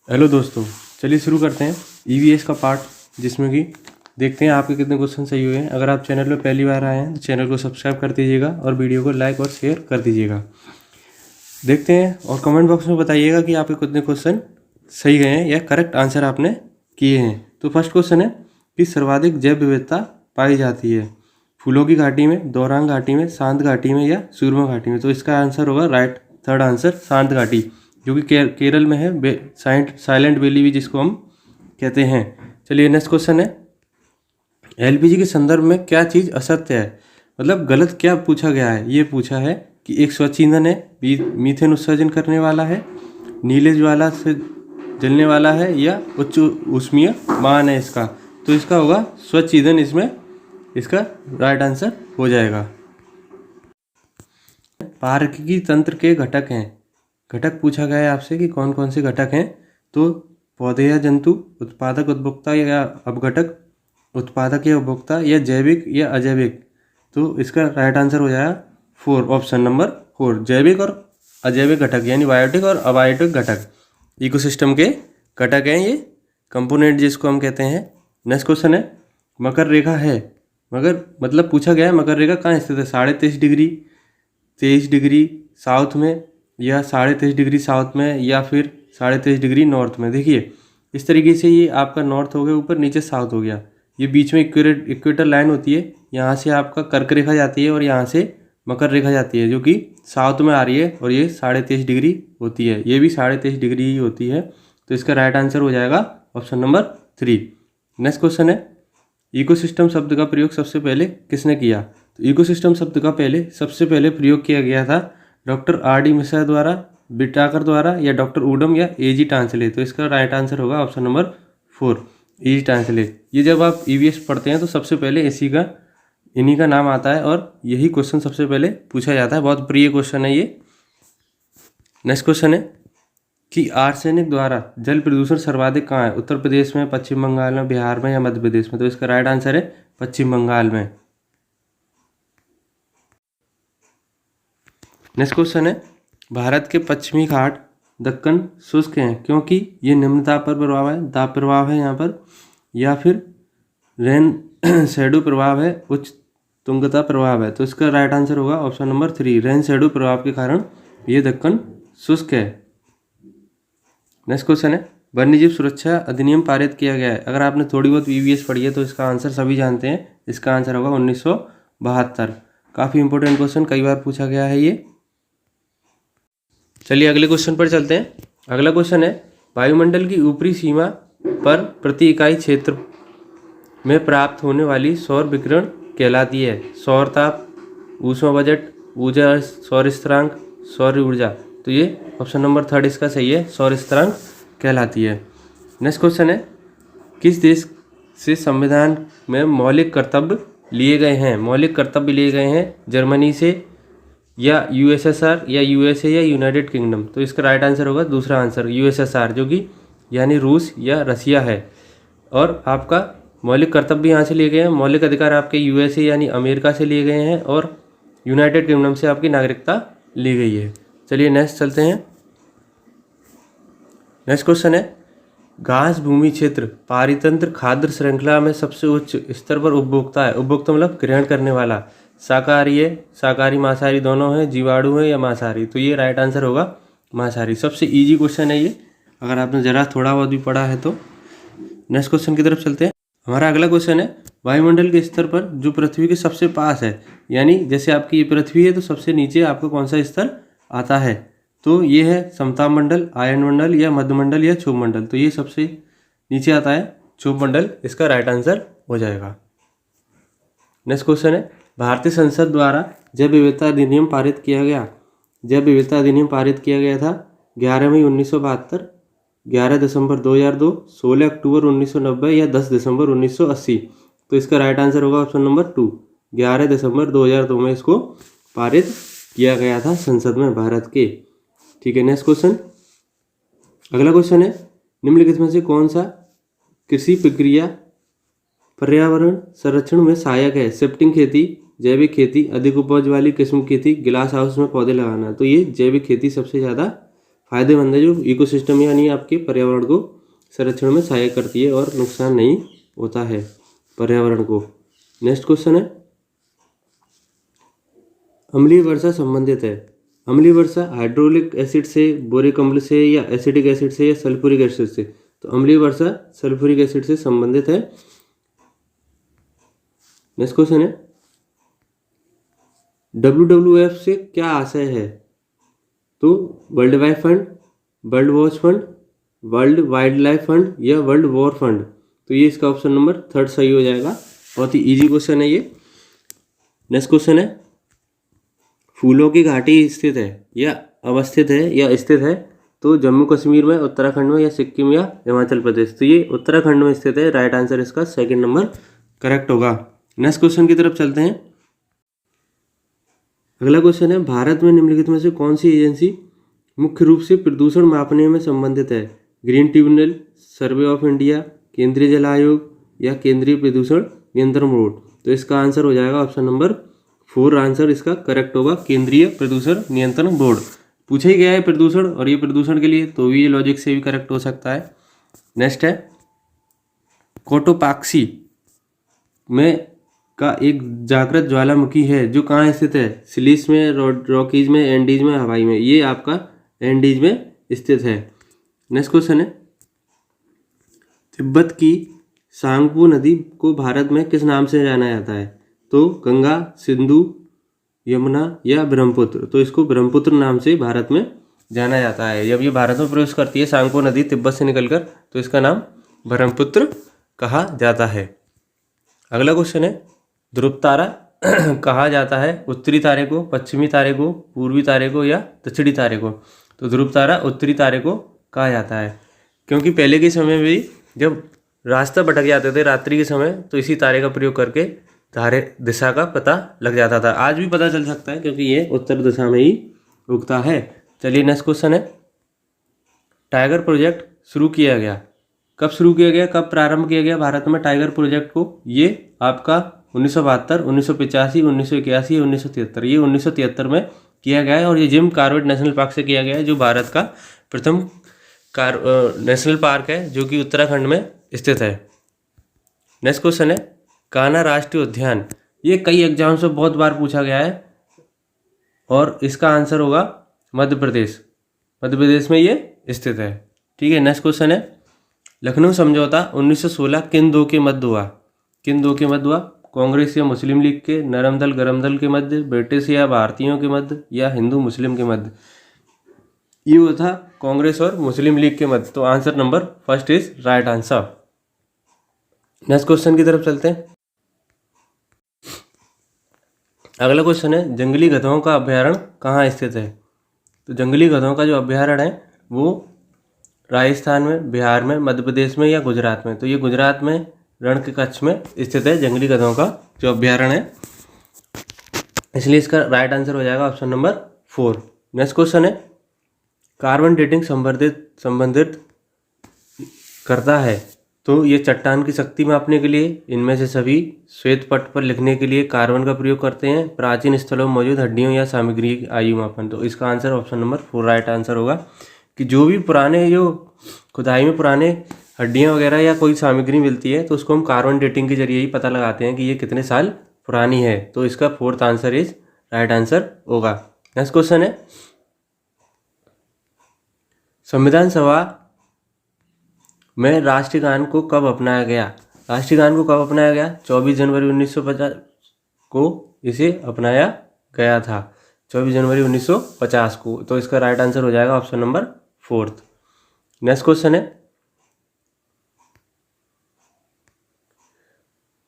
Hello दोस्तों, चलिए शुरू करते हैं ईवीएस का पार्ट, जिसमें कि देखते हैं आपके कितने क्वेश्चन सही हुए हैं। अगर आप चैनल पर पहली बार आए हैं तो चैनल को सब्सक्राइब कर दीजिएगा और वीडियो को लाइक और शेयर कर दीजिएगा। देखते हैं और कमेंट बॉक्स में बताइएगा कि आपके कितने क्वेश्चन सही गए हैं या करेक्ट आंसर आपने किए हैं। तो फर्स्ट क्वेश्चन है कि सर्वाधिक जैव विविधता पाई जाती है फूलों की घाटी में, दोरांग घाटी में, शांत घाटी में या सूरमा घाटी में। तो इसका आंसर होगा राइट, थर्ड आंसर, शांत घाटी, जो कि केरल में है, साइलेंट वैली भी जिसको हम कहते हैं। चलिए नेक्स्ट क्वेश्चन है, एलपीजी के संदर्भ में क्या चीज़ असत्य है, मतलब गलत क्या पूछा गया है। ये पूछा है कि एक स्वच्छ ईंधन है, मीथेन उत्सर्जन करने वाला है, नीले ज्वाला से जलने वाला है या उच्च ऊष्मीय मान है इसका। तो इसका होगा स्वच्छ ईंधन, इसमें इसका राइट आंसर हो जाएगा। पारकिकी तंत्र के घटक हैं, घटक पूछा गया है आपसे कि कौन कौन से घटक हैं। तो पौधे या जंतु, उत्पादक उपभोक्ता या अपघटक, उत्पादक या उपभोक्ता या जैविक या अजैविक। तो इसका राइट आंसर हो जाएगा 4, ऑप्शन नंबर 4, जैविक और अजैविक घटक, यानी बायोटिक और अबायोटिक घटक इकोसिस्टम के घटक हैं ये, कंपोनेंट जिसको हम कहते हैं। नेक्स्ट क्वेश्चन है, मकर रेखा है, मगर मतलब पूछा गया है मकर रेखा कहाँ स्थित है, 23.5 डिग्री, 23 डिग्री साउथ में या 23.5 डिग्री साउथ में या फिर 23.5 डिग्री नॉर्थ में। देखिए इस तरीके से ये आपका नॉर्थ हो गया ऊपर, नीचे साउथ हो गया, ये बीच में इक्वेटर लाइन होती है, यहाँ से आपका कर्क रेखा जाती है और यहाँ से मकर रेखा जाती है, जो कि साउथ में आ रही है और ये 23.5 डिग्री होती है, ये भी 23.5 डिग्री ही होती है। तो इसका राइट आंसर हो जाएगा ऑप्शन नंबर 3। नेक्स्ट क्वेश्चन है, इकोसिस्टम शब्द का प्रयोग सबसे पहले किसने किया। तो इकोसिस्टम शब्द का सबसे पहले प्रयोग किया गया था डॉक्टर R.D. मिश्रा द्वारा, बिटाकर द्वारा या डॉक्टर ऊडम या A.G. टांसले। तो इसका राइट आंसर होगा ऑप्शन नंबर 4, A.G. टांसले। ये जब आप ईवीएस पढ़ते हैं तो सबसे पहले इन्हीं का नाम आता है और यही क्वेश्चन सबसे पहले पूछा जाता है, बहुत प्रिय क्वेश्चन है ये। नेक्स्ट क्वेश्चन है कि आर्सेनिक द्वारा जल प्रदूषण सर्वाधिक कहाँ है, उत्तर प्रदेश में, पश्चिम बंगाल में, बिहार में या मध्य प्रदेश में। तो इसका राइट आंसर है पश्चिम बंगाल में। नेक्स्ट क्वेश्चन है, भारत के पश्चिमी घाट दक्कन शुष्क हैं क्योंकि ये निम्न दाब प्रभाव है यहाँ पर, या फिर रेन शैडो प्रभाव है, उच्च तुंगता प्रभाव है। तो इसका राइट आंसर होगा ऑप्शन नंबर 3, रेन शैडो प्रभाव के कारण ये दक्कन शुष्क है। नेक्स्ट क्वेश्चन है, वन्यजीव सुरक्षा अधिनियम पारित किया गया है। अगर आपने थोड़ी बहुत ईवीएस पढ़ी है तो इसका आंसर सभी जानते हैं, इसका आंसर होगा 1972। काफ़ी इंपॉर्टेंट क्वेश्चन, कई बार पूछा गया है ये। चलिए अगले क्वेश्चन पर चलते हैं। अगला क्वेश्चन है, वायुमंडल की ऊपरी सीमा पर प्रति इकाई क्षेत्र में प्राप्त होने वाली सौर विकिरण कहलाती है सौर ताप, ऊष्मा बजट, ऊर्जा, सौर स्थिरांक, सौर ऊर्जा। तो ये ऑप्शन नंबर 3 इसका सही है, सौर स्थिरांक कहलाती है। नेक्स्ट क्वेश्चन है, किस देश से संविधान में मौलिक कर्तव्य लिए गए हैं। मौलिक कर्तव्य लिए गए हैं जर्मनी से या यूएसएसआर या यूएसए या यूनाइटेड किंगडम। तो इसका राइट आंसर होगा दूसरा आंसर, यूएसएसआर, जो कि यानी रूस या रसिया है। और आपका मौलिक कर्तव्य यहाँ से लिए गए हैं, मौलिक अधिकार आपके यूएसए यानी अमेरिका से लिए गए हैं और यूनाइटेड किंगडम से आपकी नागरिकता ली गई है। चलिए नेक्स्ट चलते हैं। नेक्स्ट क्वेश्चन है, घास भूमि क्षेत्र पारितंत्र खाद्य श्रृंखला में सबसे उच्च स्तर पर उपभोक्ता है। उपभोक्ता मतलब ग्रहण करने वाला, शाकाहारी है, शाकाहारी मांसाहारी दोनों है, जीवाणु है या मांसाहारी। तो ये राइट आंसर होगा मांसाहारी। सबसे इजी क्वेश्चन है ये, अगर आपने ज़रा थोड़ा बहुत भी पढ़ा है तो। नेक्स्ट क्वेश्चन की तरफ चलते हैं। हमारा अगला क्वेश्चन है, वायुमंडल के स्तर पर जो पृथ्वी के सबसे पास है, यानी जैसे आपकी ये पृथ्वी है तो सबसे नीचे आपका कौन सा स्तर आता है। तो ये है समताप मंडल, आयन मंडल या मध्यमंडल या क्षोभ मंडल। तो ये सबसे नीचे आता है क्षोभ मंडल, इसका राइट आंसर हो जाएगा। नेक्स्ट क्वेश्चन है, भारतीय संसद द्वारा जैव विविधता अधिनियम पारित किया गया। जैव विविधता अधिनियम पारित किया गया था 11 मई 1972, 11 दिसंबर 2002, 16 अक्टूबर 1990 या 10 दिसंबर 1980। तो इसका राइट आंसर होगा ऑप्शन नंबर 2, 11 दिसंबर 2002 में इसको पारित किया गया था संसद में भारत के। ठीक है, नेक्स्ट क्वेश्चन। अगला क्वेश्चन है, निम्नलिखित में से कौन सा कृषि प्रक्रिया पर्यावरण संरक्षण में सहायक है। शिफ्टिंग खेती, जैविक खेती, अधिक उपज वाली किस्म की खेती, गिलास हाउस में पौधे लगाना। तो ये जैविक खेती सबसे ज़्यादा फायदेमंद है, जो इकोसिस्टम यानी आपके पर्यावरण को संरक्षण में सहायक करती है और नुकसान नहीं होता है पर्यावरण को। नेक्स्ट क्वेश्चन है, अम्लीय वर्षा संबंधित है। अम्लीय वर्षा हाइड्रोलिक एसिड से, बोरिक अम्ल से, या एसिडिक एसिड से, या सल्फ्यूरिक एसिड से। तो अम्लीय वर्षा सल्फ्यूरिक एसिड से संबंधित है। नेक्स्ट क्वेश्चन है, WWF से क्या आशय है? तो world wide fund, world watch fund, world wild life fund, या वर्ल्ड वॉर फंड। तो ये इसका ऑप्शन नंबर 3 सही हो जाएगा। बहुत ही इजी क्वेश्चन है ये। नेक्स्ट क्वेश्चन है, फूलों की घाटी स्थित है या अवस्थित है या स्थित है? तो जम्मू कश्मीर में, उत्तराखंड में, या सिक्किम, या हिमाचल प्रदेश। तो ये उत्तराखंड में स्थित है। राइट आंसर इसका सेकंड नंबर करेक्ट होगा। नेक्स्ट क्वेश्चन की तरफ चलते हैं। अगला क्वेश्चन है, भारत में निम्नलिखित में से कौन सी एजेंसी मुख्य रूप से प्रदूषण मापने में संबंधित है? Green tribunal, survey of India, केंद्रीय जल आयोग, या केंद्रीय प्रदूषण नियंत्रण बोर्ड। तो इसका आंसर हो जाएगा ऑप्शन नंबर 4 आंसर इसका करेक्ट होगा, केंद्रीय प्रदूषण नियंत्रण बोर्ड। पूछा ही गया है प्रदूषण, और ये प्रदूषण के लिए, तो ये लॉजिक से भी करेक्ट हो सकता है। नेक्स्ट है, कोटोपाक्सी में का एक जागृत ज्वालामुखी है जो कहाँ स्थित है? सिलीस में, रॉकीज में, एंडीज में, हवाई में। ये आपका एंडीज में स्थित है। नेक्स्ट क्वेश्चन है, तिब्बत की सांगपो नदी को भारत में किस नाम से जाना जाता है? तो गंगा, सिंधु, यमुना, या ब्रह्मपुत्र। तो इसको ब्रह्मपुत्र नाम से भारत में जाना जाता है। जब ये भारत में प्रवेश करती है सांगपो नदी तिब्बत से निकलकर, तो इसका नाम ब्रह्मपुत्र कहा जाता है। अगला क्वेश्चन है, ध्रुव तारा कहा जाता है उत्तरी तारे को, पश्चिमी तारे को, पूर्वी तारे को, या दक्षिणी तारे को? तो ध्रुव तारा उत्तरी तारे को कहा जाता है, क्योंकि पहले के समय में भी जब रास्ता भटक जाते थे रात्रि के समय, तो इसी तारे का प्रयोग करके तारे दिशा का पता लग जाता था। आज भी पता चल सकता है क्योंकि ये उत्तर दिशा में ही उगता है। चलिए नेक्स्ट क्वेश्चन है, टाइगर प्रोजेक्ट शुरू किया गया, कब शुरू किया गया, कब प्रारंभ किया गया भारत में टाइगर प्रोजेक्ट को? ये आपका 1972, 1985, 1981, 1973। ये 1973 में किया गया है, और ये जिम कॉर्बेट नेशनल पार्क से किया गया है, जो भारत का प्रथम नेशनल पार्क है, जो कि उत्तराखंड में स्थित है। नेक्स्ट क्वेश्चन है, कान्हा राष्ट्रीय उद्यान, ये कई एग्जाम से बहुत बार पूछा गया है, और इसका आंसर होगा मध्य प्रदेश। मध्य प्रदेश में ये स्थित है। ठीक है। नेक्स्ट क्वेश्चन है, लखनऊ समझौता 1916 किन दो के मध्य हुआ? किन दो के मध्य हुआ? कांग्रेस या मुस्लिम लीग के, नरम दल गरम दल के मध्य, ब्रिटिश या भारतीयों के मध्य, या हिंदू मुस्लिम के मध्य? ये हुआ था कांग्रेस और मुस्लिम लीग के मध्य। तो answer number first is right answer. Next question की तरफ चलते हैं। अगला क्वेश्चन है, जंगली गधों का अभ्यारण्य कहाँ स्थित है? तो जंगली गधों का जो अभ्यारण्य है वो राजस्थान में, बिहार में, मध्य प्रदेश में, या गुजरात में? तो ये गुजरात में रण के कच्छ में स्थित है जंगली गधों का जो अभ्यारण्य है, इसलिए इसका राइट आंसर हो जाएगा ऑप्शन नंबर 4। नेक्स्ट क्वेश्चन है, कार्बन डेटिंग संबंधित करता है। तो ये चट्टान की शक्ति मापने के लिए, इनमें से सभी, श्वेत पट पर लिखने के लिए कार्बन का प्रयोग करते हैं, प्राचीन स्थलों में मौजूद हड्डियों या सामग्री आयु मापन। तो इसका answer option number 4 right answer होगा, कि जो भी पुराने, जो खुदाई में पुराने हड्डियाँ वगैरह या कोई सामग्री मिलती है, तो उसको हम कार्बन डेटिंग के जरिए ही पता लगाते हैं कि ये कितने साल पुरानी है। तो इसका 4th answer is right answer होगा। नेक्स्ट क्वेश्चन है, संविधान सभा में राष्ट्रीय गान को कब अपनाया गया? राष्ट्रीय गान को कब अपनाया गया? 24 जनवरी 1950 को इसे अपनाया गया था, 24 जनवरी 1950 को। तो इसका राइट आंसर हो जाएगा option number 4th। Next question है,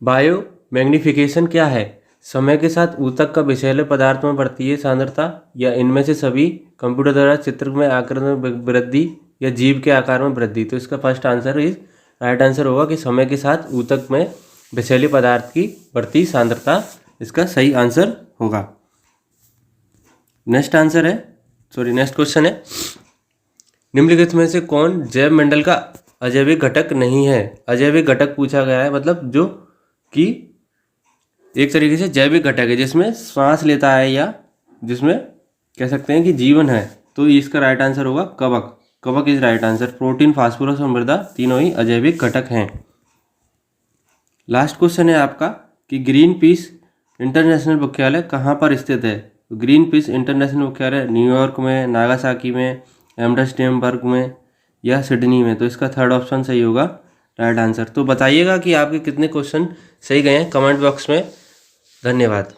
बायो मैग्निफिकेशन क्या है? समय के साथ ऊतक का विषैले पदार्थ में बढ़ती है सांद्रता, या इनमें से सभी, कंप्यूटर द्वारा चित्र में आकार में वृद्धि, या जीव के आकार में वृद्धि? तो इसका first answer is right answer होगा कि समय के साथ ऊतक में विषैले पदार्थ की बढ़ती सांद्रता इसका सही आंसर होगा। नेक्स्ट क्वेश्चन है, निम्नलिखित में से कौन जैव मंडल का अजैविक घटक नहीं है? अजैविक घटक पूछा गया है, मतलब जो कि एक तरीके से जैविक घटक है, जिसमें सांस लेता है, या जिसमें कह सकते हैं कि जीवन है, तो इसका राइट आंसर होगा कवक। कवक is right answer. Protein, phosphorus और मृदा तीनों ही अजैविक घटक हैं। लास्ट क्वेश्चन है आपका कि ग्रीन पीस इंटरनेशनल मुख्यालय कहाँ पर स्थित है। ग्रीन पीस इंटरनेशनल मुख्यालय न्यूयॉर्क में, नागासाकी में, एम्स्टर्डम में या सिडनी में। तो इसका थर्ड ऑप्शन सही होगा राइट आंसर। तो बताइएगा कि आपके कितने क्वेश्चन सही गए हैं कमेंट बॉक्स में। धन्यवाद।